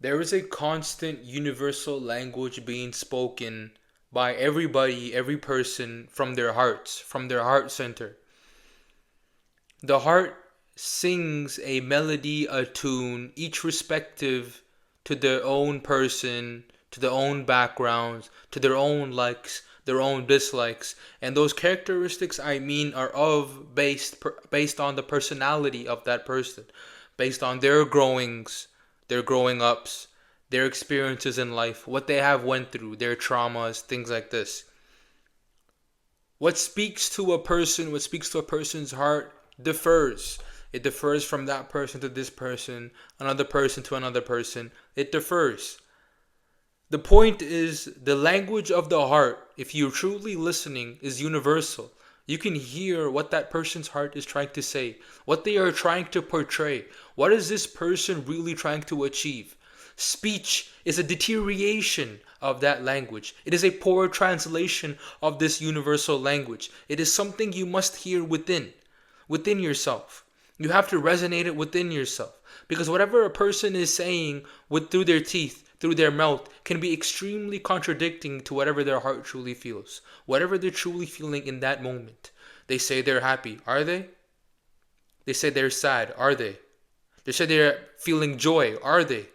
There is a constant universal language being spoken by everybody, every person from their hearts, from their heart center. The heart sings a melody, a tune, each respective to their own person, to their own backgrounds, to their own likes, their own dislikes, and those characteristics I mean are based on the personality of that person, based on their growings, their growing ups, their experiences in life, what they have went through, their traumas, things like this. What speaks to a person's heart differs. It differs from that person to this person, another person to another person. It differs. The point is, the language of the heart, if you're truly listening, is universal. You can hear what that person's heart is trying to say, what they are trying to portray. What is this person really trying to achieve? Speech is a deterioration of that language. It is a poor translation of this universal language. It is something you must hear within yourself. You have to resonate it within yourself. Because whatever a person is saying through their teeth, through their mouth, can be extremely contradicting to whatever their heart truly feels. Whatever they're truly feeling in that moment. They say they're happy. Are they? They say they're sad. Are they? They say they're feeling joy. Are they?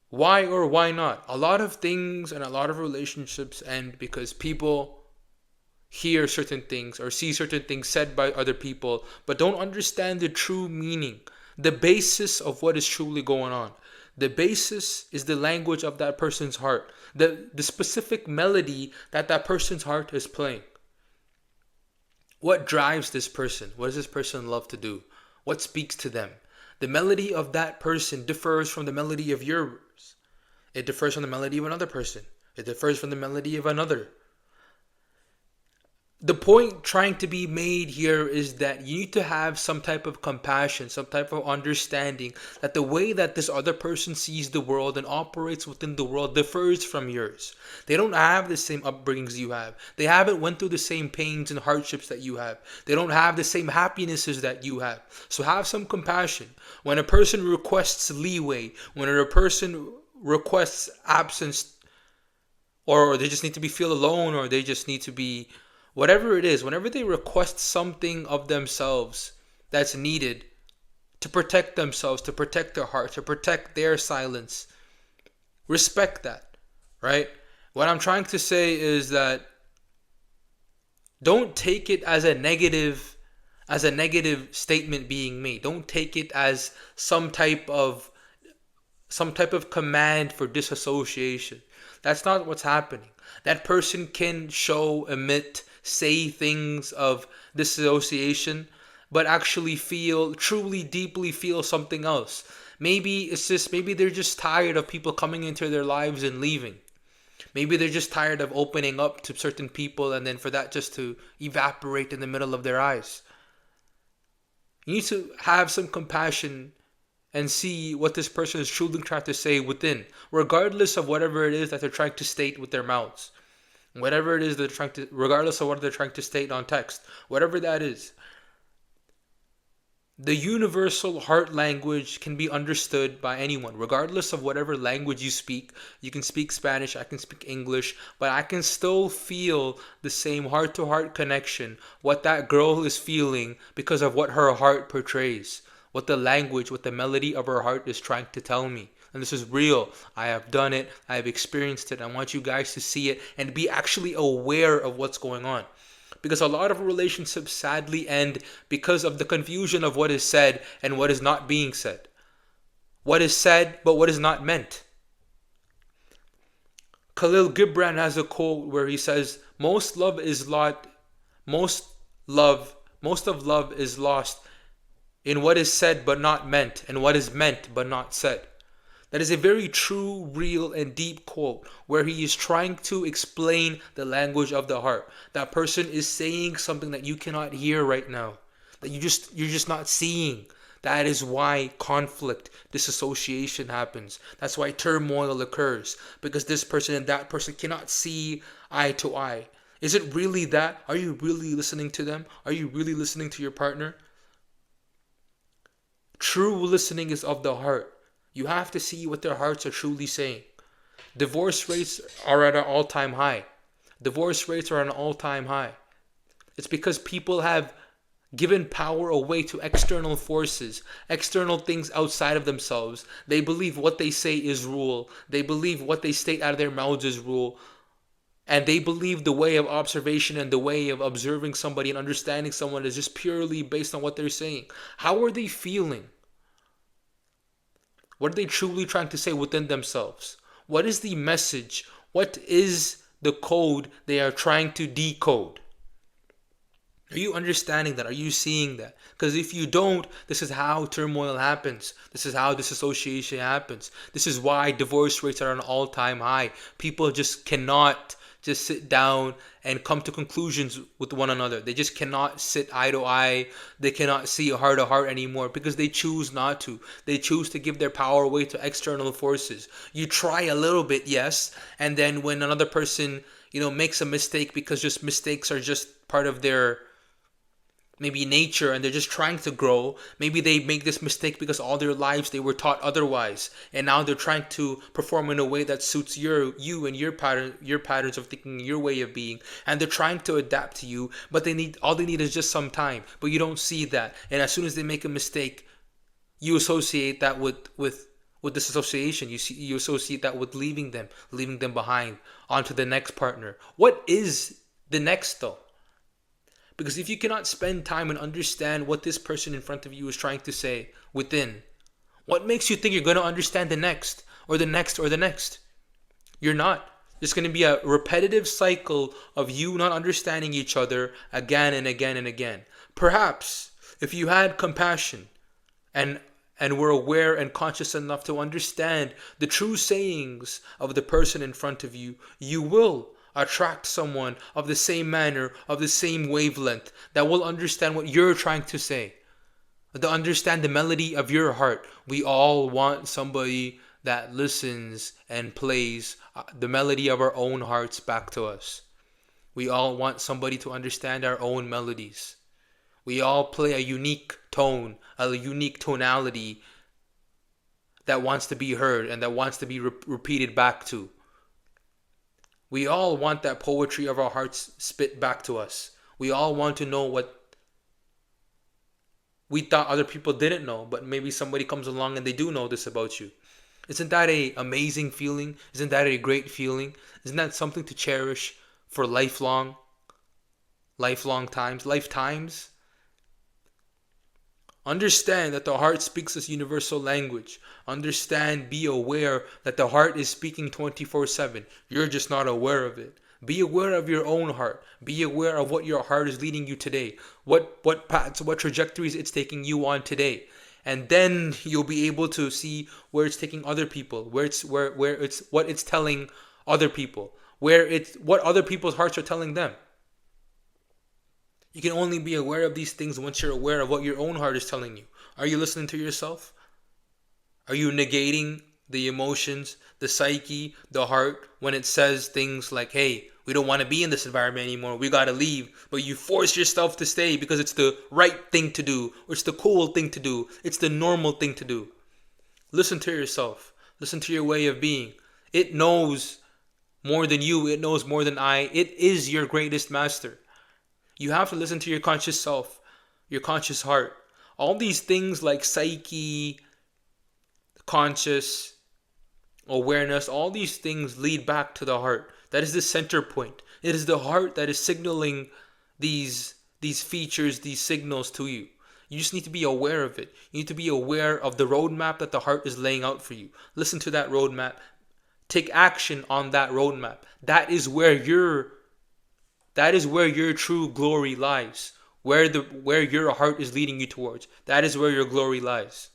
Why or why not? A lot of things and a lot of relationships end because people hear certain things or see certain things said by other people but don't understand the true meaning, the basis of what is truly going on. The basis is the language of that person's heart, the specific melody that that person's heart is playing. What drives this person? What does this person love to do? What speaks to them? The melody of that person differs from the melody of yours. It differs from the melody of another person. It differs from the melody of another. The point trying to be made here is that you need to have some type of compassion, some type of understanding that the way that this other person sees the world and operates within the world differs from yours. They don't have the same upbringings you have. They haven't went through the same pains and hardships that you have. They don't have the same happinesses that you have. So have some compassion. When a person requests leeway, when a person requests absence, or they just need to be feel alone, or they just need to be whatever it is, whenever they request something of themselves that's needed to protect themselves, to protect their heart, to protect their silence, respect that, right? What I'm trying to say is that don't take it as a negative statement being made. Don't take it as some type of command for disassociation. That's not what's happening. That person can say things of dissociation, but actually truly deeply feel something else. Maybe they're just tired of people coming into their lives and leaving. Maybe they're just tired of opening up to certain people and then for that just to evaporate in the middle of their eyes. You need to have some compassion and see what this person is truly trying to say within, regardless of whatever it is that they're trying to state with their mouths. Whatever it is they're trying to, regardless of what they're trying to state on text, whatever that is. The universal heart language can be understood by anyone, regardless of whatever language you speak. You can speak Spanish, I can speak English, but I can still feel the same heart to heart connection, what that girl is feeling because of what her heart portrays, what the language, what the melody of her heart is trying to tell me. And this is real. I have done it. I have experienced it. I want you guys to see it and be actually aware of what's going on. Because a lot of relationships sadly end because of the confusion of what is said and what is not being said. What is said, but what is not meant. Khalil Gibran has a quote where he says, most of love is lost in what is said but not meant, and what is meant but not said. That is a very true, real, and deep quote where he is trying to explain the language of the heart. That person is saying something that you cannot hear right now, that you're just not seeing. That is why conflict, disassociation happens. That's why turmoil occurs, because this person and that person cannot see eye to eye. Is it really that? Are you really listening to them? Are you really listening to your partner? True listening is of the heart. You have to see what their hearts are truly saying. Divorce rates are at an all-time high. Divorce rates are at an all-time high. It's because people have given power away to external forces, external things outside of themselves. They believe what they say is rule. They believe what they state out of their mouths is rule. And they believe the way of observation and the way of observing somebody and understanding someone is just purely based on what they're saying. How are they feeling? What are they truly trying to say within themselves? What is the message? What is the code they are trying to decode? Are you understanding that? Are you seeing that? Because if you don't, this is how turmoil happens. This is how disassociation happens. This is why divorce rates are at an all-time high. People just cannot just sit down and come to conclusions with one another. They just cannot sit eye to eye. They cannot see heart to heart anymore because they choose not to. They choose to give their power away to external forces. You try a little bit, yes, and then when another person, makes a mistake, because just mistakes are just part of their maybe nature and they're just trying to grow. Maybe they make this mistake because all their lives they were taught otherwise, and now they're trying to perform in a way that suits you and your patterns of thinking, your way of being, and they're trying to adapt to you, but all they need is just some time. But you don't see that, and as soon as they make a mistake, you associate that with disassociation. You associate that with leaving them behind onto the next partner. What is the next though? Because if you cannot spend time and understand what this person in front of you is trying to say within, what makes you think you're going to understand the next or the next or the next? You're not. There's going to be a repetitive cycle of you not understanding each other again and again and again. Perhaps if you had compassion and were aware and conscious enough to understand the true sayings of the person in front of you, you will attract someone of the same manner, of the same wavelength, that will understand what you're trying to say, to understand the melody of your heart. We all want somebody that listens and plays the melody of our own hearts back to us. We all want somebody to understand our own melodies. We all play a unique tone, a unique tonality that wants to be heard and that wants to be repeated back to. We all want that poetry of our hearts spit back to us. We all want to know what we thought other people didn't know, but maybe somebody comes along and they do know this about you. Isn't that an amazing feeling? Isn't that a great feeling? Isn't that something to cherish for lifetimes? Understand that the heart speaks this universal language. Understand, be aware that the heart is speaking 24/7. You're just not aware of it. Be aware of your own heart. Be aware of what your heart is leading you today. What paths, what trajectories it's taking you on today. And then you'll be able to see where it's taking other people, where it's what it's telling other people, what other people's hearts are telling them. You can only be aware of these things once you're aware of what your own heart is telling you. Are you listening to yourself? Are you negating the emotions, the psyche, the heart when it says things like, hey, we don't want to be in this environment anymore, we got to leave, but you force yourself to stay because it's the right thing to do, or it's the cool thing to do, it's the normal thing to do. Listen to yourself. Listen to your way of being. It knows more than you. It knows more than I. It is your greatest master. You have to listen to your conscious self, your conscious heart. All these things like psyche, conscious, awareness, all these things lead back to the heart. That is the center point. It is the heart that is signaling these features, these signals to you. You just need to be aware of it. You need to be aware of the roadmap that the heart is laying out for you. Listen to that roadmap. Take action on that roadmap. That is where your true glory lies. Where your heart is leading you towards. That is where your glory lies.